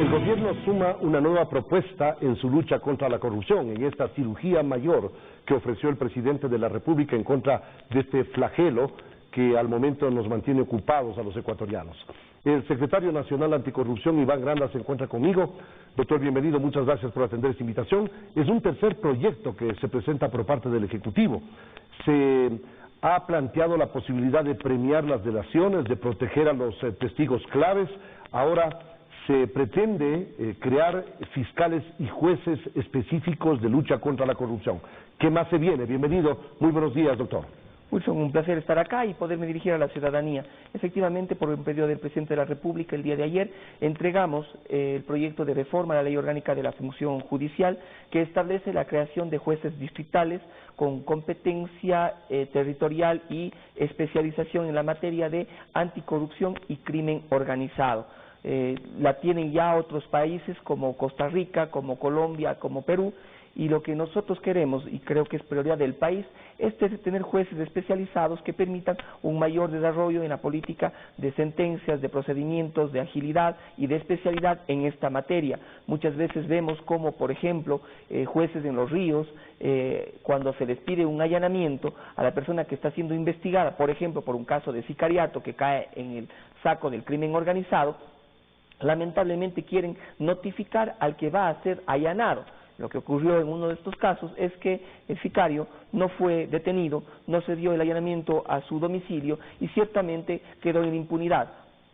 El gobierno suma una nueva propuesta en su lucha contra la corrupción, en esta cirugía mayor que ofreció el presidente de la República en contra de este flagelo que al momento nos mantiene ocupados a los ecuatorianos. El secretario nacional anticorrupción, Iván Granda, se encuentra conmigo. Doctor, bienvenido, muchas gracias por atender esta invitación. Es un tercer proyecto que se presenta por parte del Ejecutivo. Se ha planteado la posibilidad de premiar las delaciones, de proteger a los testigos claves. Ahora se pretende crear fiscales y jueces específicos de lucha contra la corrupción. ¿Qué más se viene? Bienvenido, muy buenos días, doctor. Wilson, un placer estar acá y poderme dirigir a la ciudadanía. Efectivamente, por un pedido del presidente de la República, el día de ayer, entregamos el proyecto de reforma a la Ley Orgánica de la Función Judicial, que establece la creación de jueces distritales con competencia territorial y especialización en la materia de anticorrupción y crimen organizado. La tienen ya otros países como Costa Rica, como Colombia, como Perú, y lo que nosotros queremos, y creo que es prioridad del país, es tener jueces especializados que permitan un mayor desarrollo en la política de sentencias, de procedimientos, de agilidad y de especialidad en esta materia. Muchas veces vemos como, por ejemplo, jueces en Los Ríos, cuando se les pide un allanamiento a la persona que está siendo investigada, por ejemplo, por un caso de sicariato que cae en el saco del crimen organizado, lamentablemente quieren notificar al que va a ser allanado. Lo que ocurrió en uno de estos casos es que el sicario no fue detenido, no se dio el allanamiento a su domicilio y ciertamente quedó en impunidad.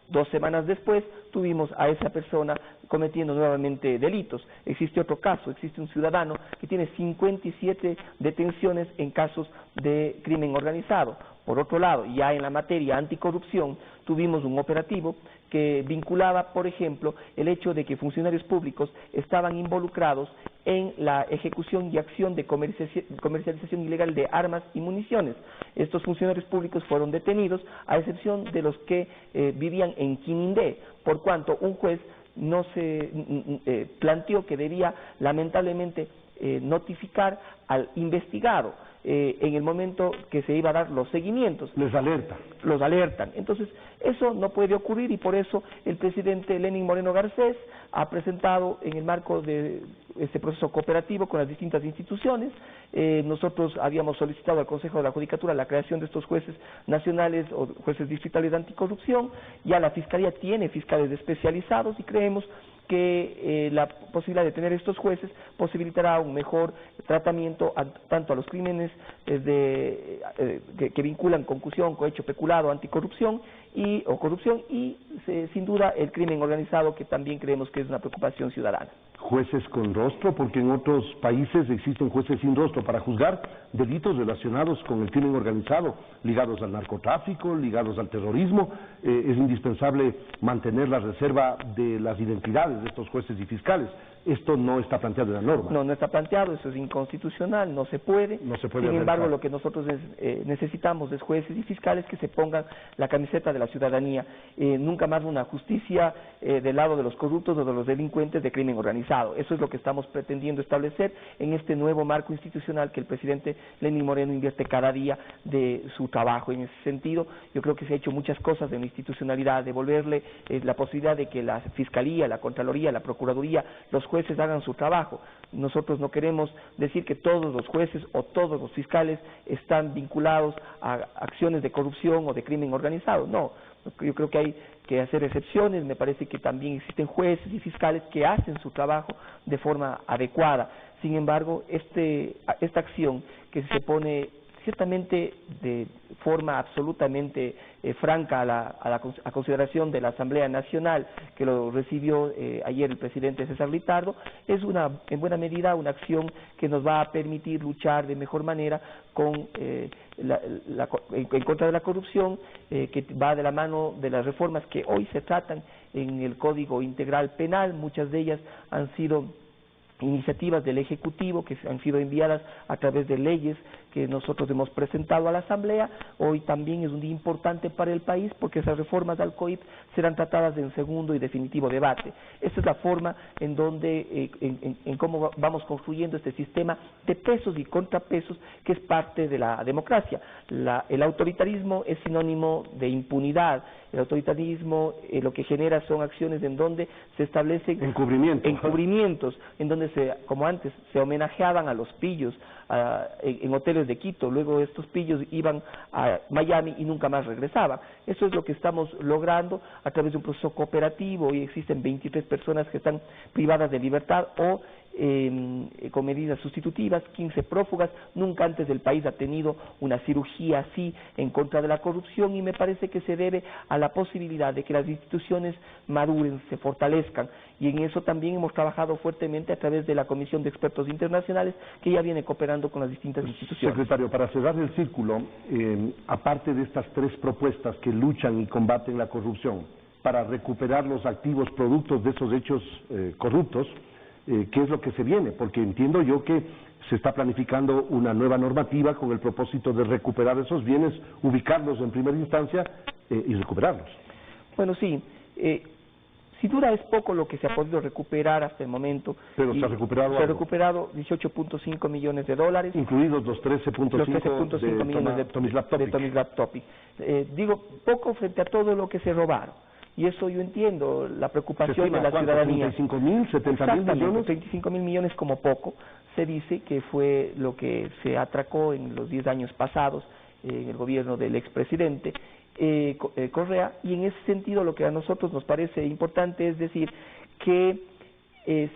2 semanas después tuvimos a esa persona cometiendo nuevamente delitos. Existe otro caso, existe un ciudadano que tiene 57 detenciones en casos de crimen organizado. Por otro lado, ya en la materia anticorrupción, tuvimos un operativo que vinculaba, por ejemplo, el hecho de que funcionarios públicos estaban involucrados en la ejecución y acción de comercialización ilegal de armas y municiones. Estos funcionarios públicos fueron detenidos, a excepción de los que vivían en Quinindé, por cuanto un juez no se planteó que debía lamentablemente notificar al investigado en el momento que se iba a dar los seguimientos. Les alerta. Los alertan. Entonces, eso no puede ocurrir y por eso el presidente Lenín Moreno Garcés ha presentado en el marco de este proceso cooperativo con las distintas instituciones. Nosotros habíamos solicitado al Consejo de la Judicatura la creación de estos jueces nacionales o jueces distritales de anticorrupción. Ya la Fiscalía tiene fiscales especializados y creemos que la posibilidad de tener estos jueces posibilitará un mejor tratamiento tanto a los crímenes que vinculan concusión, cohecho, peculado, anticorrupción o corrupción y sin duda el crimen organizado, que también creemos que es una preocupación ciudadana. Jueces con rostro, porque en otros países existen jueces sin rostro para juzgar delitos relacionados con el crimen organizado, ligados al narcotráfico, ligados al terrorismo. Es indispensable mantener la reserva de las identidades de estos jueces y fiscales. Esto no está planteado en la norma. No, no está planteado, eso es inconstitucional, no se puede. No se puede Sin embargo, realizar. lo que nosotros necesitamos es jueces y fiscales que se pongan la camiseta de la ciudadanía. Nunca más una justicia del lado de los corruptos o de los delincuentes de crimen organizado. Eso es lo que estamos pretendiendo establecer en este nuevo marco institucional que el presidente Lenín Moreno invierte cada día de su trabajo. En ese sentido, yo creo que se ha hecho muchas cosas en la institucionalidad, devolverle la posibilidad de que la Fiscalía, la Contraloría, la Procuraduría, los jueces hagan su trabajo. Nosotros no queremos decir que todos los jueces o todos los fiscales están vinculados a acciones de corrupción o de crimen organizado, no. Yo creo que hay que hacer excepciones. Me parece que también existen jueces y fiscales que hacen su trabajo de forma adecuada. Sin embargo, esta acción que se pone ciertamente de forma absolutamente franca a consideración de la Asamblea Nacional, que lo recibió ayer el presidente César Litardo, es en buena medida una acción que nos va a permitir luchar de mejor manera en contra de la corrupción, que va de la mano de las reformas que hoy se tratan en el Código Integral Penal. Muchas de ellas han sido iniciativas del Ejecutivo que han sido enviadas a través de leyes que nosotros hemos presentado a la Asamblea. Hoy también es un día importante para el país porque esas reformas al COIP serán tratadas en segundo y definitivo debate. Esta es esa es la forma en donde, en cómo vamos construyendo este sistema de pesos y contrapesos que es parte de la democracia. El autoritarismo es sinónimo de impunidad. El autoritarismo lo que genera son acciones en donde se establecen encubrimientos, en donde como antes se homenajeaban a los pillos en hoteles de Quito, luego estos pillos iban a Miami y nunca más regresaban. Eso es lo que estamos logrando a través de un proceso cooperativo. Hoy existen 23 personas que están privadas de libertad o con medidas sustitutivas, 15 prófugas. Nunca antes el país ha tenido una cirugía así en contra de la corrupción, y me parece que se debe a la posibilidad de que las instituciones maduren, se fortalezcan, y en eso también hemos trabajado fuertemente a través de la Comisión de Expertos Internacionales, que ya viene cooperando con las distintas instituciones. Secretario, para cerrar el círculo, aparte de estas tres propuestas que luchan y combaten la corrupción, para recuperar los activos productos de esos hechos corruptos, ¿qué es lo que se viene? Porque entiendo yo que se está planificando una nueva normativa con el propósito de recuperar esos bienes, ubicarlos en primera instancia y recuperarlos. Bueno, sí. Sin duda es poco lo que se ha podido recuperar hasta el momento. Pero se ha recuperado algo. Se ha recuperado 18.5 millones de dólares. Incluidos los 13.5 millones de Tomislav Topic. Digo, poco frente a todo lo que se robaron. Y eso yo entiendo, la preocupación de la ciudadanía. ¿35.000, 70.000 millones? 35.000 millones como poco. Se dice que fue lo que se atracó en los 10 años pasados en el gobierno del expresidente Correa, y en ese sentido lo que a nosotros nos parece importante es decir que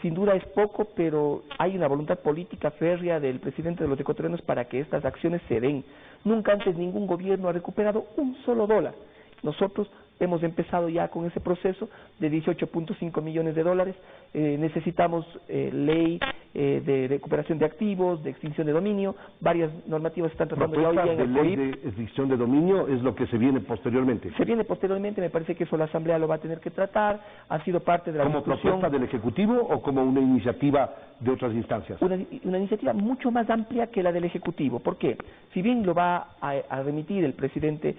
sin duda es poco, pero hay una voluntad política férrea del presidente de los ecuatorianos para que estas acciones se den. Nunca antes ningún gobierno ha recuperado un solo dólar. Nosotros hemos empezado ya con ese proceso de 18.5 millones de dólares. Necesitamos ley de recuperación de activos, de extinción de dominio. Varias normativas están tratando ya hoy día en el ley de extinción de dominio es lo que se viene posteriormente. Se viene posteriormente, me parece que eso la Asamblea lo va a tener que tratar. Ha sido parte de la discusión. ¿Como propuesta del Ejecutivo o como una iniciativa de otras instancias? Una iniciativa mucho más amplia que la del Ejecutivo. ¿Por qué? Si bien lo va a remitir el presidente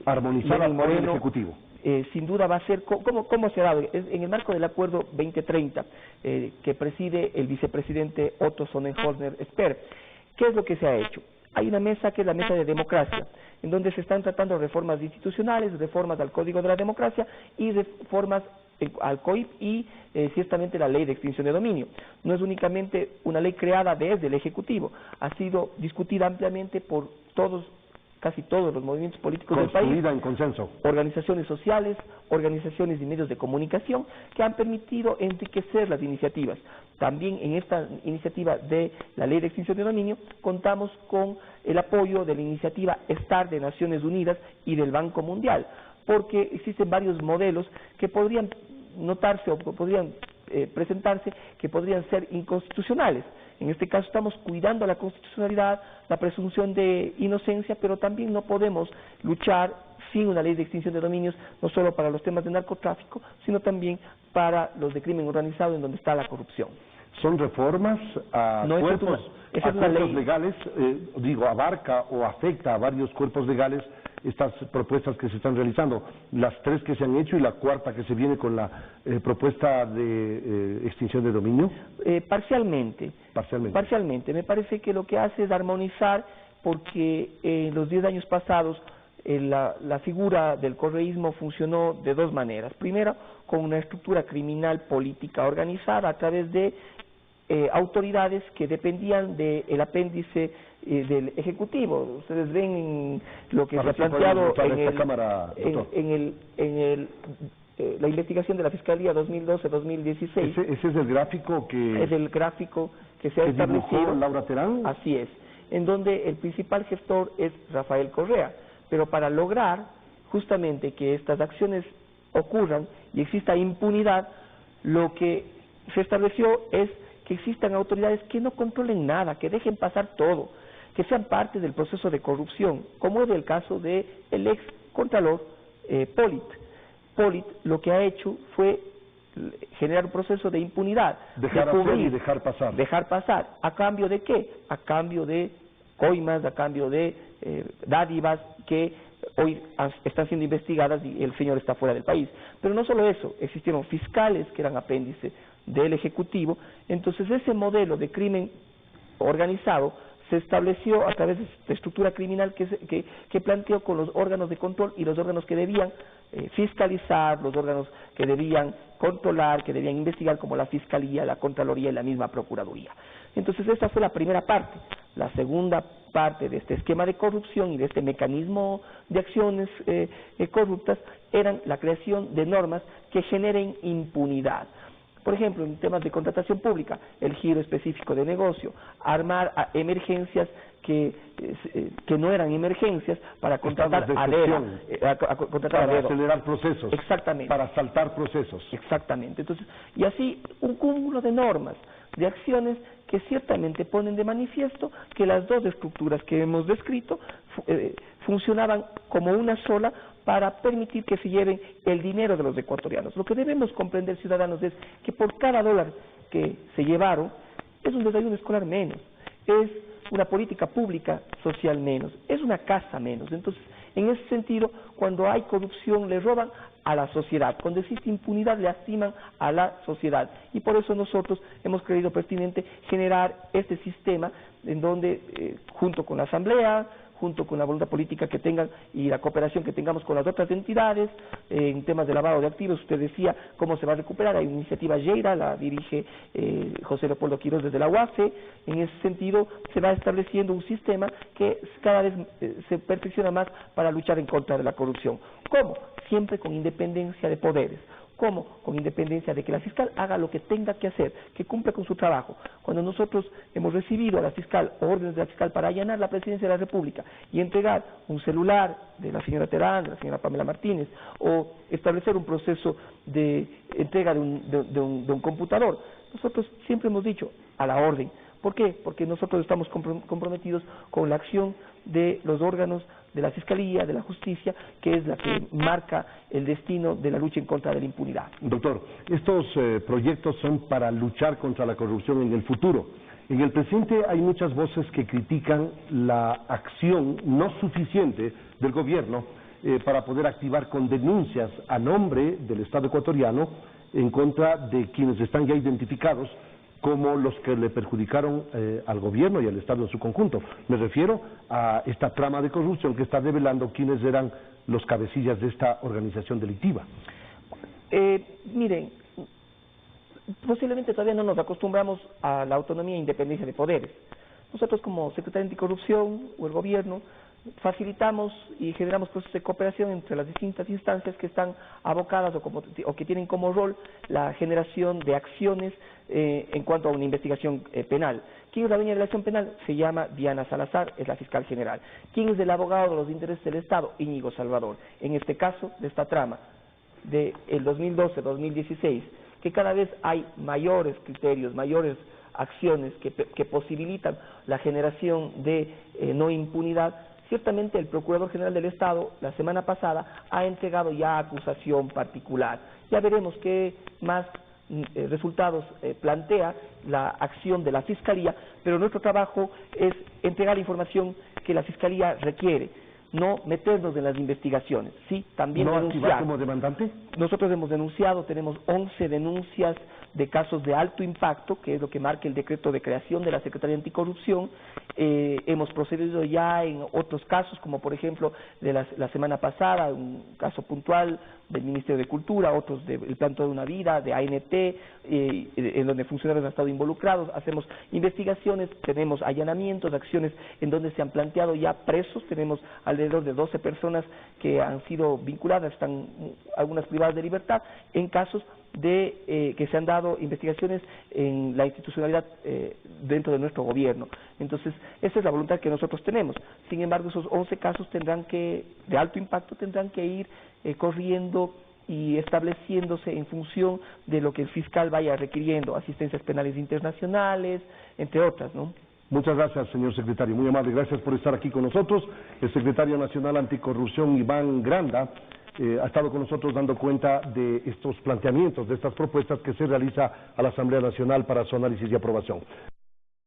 armonizada con el Ejecutivo. Sin duda va a ser, ¿cómo se ha dado? En el marco del Acuerdo 2030 que preside el vicepresidente Otto Sonnenhorner-Speer. ¿Qué es lo que se ha hecho? Hay una mesa que es la mesa de democracia, en donde se están tratando reformas institucionales, reformas al Código de la Democracia y reformas al COIP y ciertamente la ley de extinción de dominio. No es únicamente una ley creada desde el Ejecutivo, ha sido discutida ampliamente por casi todos los movimientos políticos del país, construida en consenso, organizaciones sociales, organizaciones y medios de comunicación que han permitido enriquecer las iniciativas. También en esta iniciativa de la Ley de Extinción de Dominio contamos con el apoyo de la iniciativa STAR de Naciones Unidas y del Banco Mundial, porque existen varios modelos que podrían notarse o podrían presentarse que podrían ser inconstitucionales. En este caso estamos cuidando la constitucionalidad, la presunción de inocencia, pero también no podemos luchar sin una ley de extinción de dominios, no solo para los temas de narcotráfico, sino también para los de crimen organizado en donde está la corrupción. ¿Son reformas a cuerpos legales? ¿Abarca o afecta a varios cuerpos legales estas propuestas que se están realizando? Las tres que se han hecho y la cuarta que se viene con la propuesta de extinción de dominio. Parcialmente. Me parece que lo que hace es armonizar, porque en los 10 años pasados la figura del correísmo funcionó de dos maneras. Primero, con una estructura criminal política organizada a través de autoridades que dependían del apéndice del Ejecutivo. Ustedes ven lo que se ha planteado en la investigación de la Fiscalía 2012-2016. ¿Ese es el gráfico que... Es el gráfico que se ha establecido. ¿Dibujó Laura Terán? Así es, en donde el principal gestor es Rafael Correa. Pero para lograr justamente que estas acciones ocurran y exista impunidad, lo que se estableció es que existan autoridades que no controlen nada, que dejen pasar todo, que sean parte del proceso de corrupción, como es el caso del ex contralor Polit. Polit lo que ha hecho fue generar un proceso de impunidad, dejar hacer y dejar pasar. Dejar pasar. ¿A cambio de qué? A cambio de coimas, a cambio de dádivas que hoy están siendo investigadas y el señor está fuera del país. Pero no solo eso, existieron fiscales que eran apéndice del Ejecutivo. Entonces ese modelo de crimen organizado se estableció a través de esta estructura criminal que planteó con los órganos de control y los órganos que debían fiscalizar, los órganos que debían controlar, que debían investigar, como la Fiscalía, la Contraloría y la misma Procuraduría. Entonces esta fue la primera parte. La segunda parte de este esquema de corrupción y de este mecanismo de acciones corruptas eran la creación de normas que generen impunidad. Por ejemplo, en temas de contratación pública, el giro específico de negocio, armar emergencias que no eran emergencias para contratar a dedo. Para acelerar procesos. Exactamente. Para saltar procesos. Exactamente. Entonces, y así un cúmulo de normas, de acciones que ciertamente ponen de manifiesto que las dos estructuras que hemos descrito funcionaban como una sola para permitir que se lleven el dinero de los ecuatorianos. Lo que debemos comprender, ciudadanos, es que por cada dólar que se llevaron es un desayuno escolar menos, es una política pública social menos, es una casa menos. Entonces, en ese sentido, cuando hay corrupción le roban a la sociedad, cuando existe impunidad le lastiman a la sociedad, y por eso nosotros hemos creído pertinente generar este sistema en donde, junto con la Asamblea, junto con la voluntad política que tengan y la cooperación que tengamos con las otras entidades, en temas de lavado de activos, usted decía cómo se va a recuperar, hay una iniciativa Lleira, la dirige José Leopoldo Quiroz desde la UAFE. En ese sentido se va estableciendo un sistema que cada vez se perfecciona más para luchar en contra de la corrupción. ¿Cómo? Siempre con independencia de poderes. ¿Cómo? Con independencia de que la fiscal haga lo que tenga que hacer, que cumpla con su trabajo. Cuando nosotros hemos recibido a la fiscal órdenes de la fiscal para allanar la presidencia de la República y entregar un celular de la señora Terán, de la señora Pamela Martínez, o establecer un proceso de entrega de un computador, nosotros siempre hemos dicho a la orden. ¿Por qué? Porque nosotros estamos comprometidos con la acción de los órganos de la Fiscalía, de la Justicia, que es la que marca el destino de la lucha en contra de la impunidad. Doctor, estos proyectos son para luchar contra la corrupción en el futuro. En el presente hay muchas voces que critican la acción no suficiente del gobierno para poder activar con denuncias a nombre del Estado ecuatoriano en contra de quienes están ya identificados como los que le perjudicaron al gobierno y al Estado en su conjunto. Me refiero a esta trama de corrupción que está revelando quiénes eran los cabecillas de esta organización delictiva. Miren, posiblemente todavía no nos acostumbramos a la autonomía e independencia de poderes. Nosotros como Secretaría Anticorrupción o el gobierno facilitamos y generamos procesos de cooperación entre las distintas instancias que están abocadas o que tienen como rol la generación de acciones en cuanto a una investigación penal. ¿Quién es la dueña de la acción penal? Se llama Diana Salazar, es la fiscal general. ¿Quién es el abogado de los intereses del Estado? Íñigo Salvador. En este caso, de esta trama del 2012-2016, que cada vez hay mayores criterios, mayores acciones que posibilitan la generación de no impunidad. Ciertamente el Procurador General del Estado la semana pasada ha entregado ya acusación particular. Ya veremos qué más resultados plantea la acción de la Fiscalía, pero nuestro trabajo es entregar información que la Fiscalía requiere, no meternos en las investigaciones, sí, también ¿No denunciar. activar como demandante? Nosotros hemos denunciado, tenemos 11 denuncias de casos de alto impacto, que es lo que marca el decreto de creación de la Secretaría Anticorrupción. Hemos procedido ya en otros casos, como por ejemplo de la semana pasada, un caso puntual del Ministerio de Cultura, otros del Plan Toda una Vida, de ANT, en donde funcionarios han estado involucrados. Hacemos investigaciones, tenemos allanamientos, acciones en donde se han planteado ya presos, tenemos alrededor de 12 personas que han sido vinculadas, están algunas privadas de libertad, en casos de que se han dado investigaciones en la institucionalidad dentro de nuestro gobierno. Entonces, esa es la voluntad que nosotros tenemos. Sin embargo, esos 11 casos de alto impacto tendrán que ir corriendo y estableciéndose en función de lo que el fiscal vaya requiriendo, asistencias penales internacionales, entre otras, ¿no? Muchas gracias, señor secretario, muy amable, gracias por estar aquí con nosotros. El secretario nacional anticorrupción, Iván Granda, ha estado con nosotros dando cuenta de estos planteamientos, de estas propuestas que se realiza a la Asamblea Nacional para su análisis y aprobación.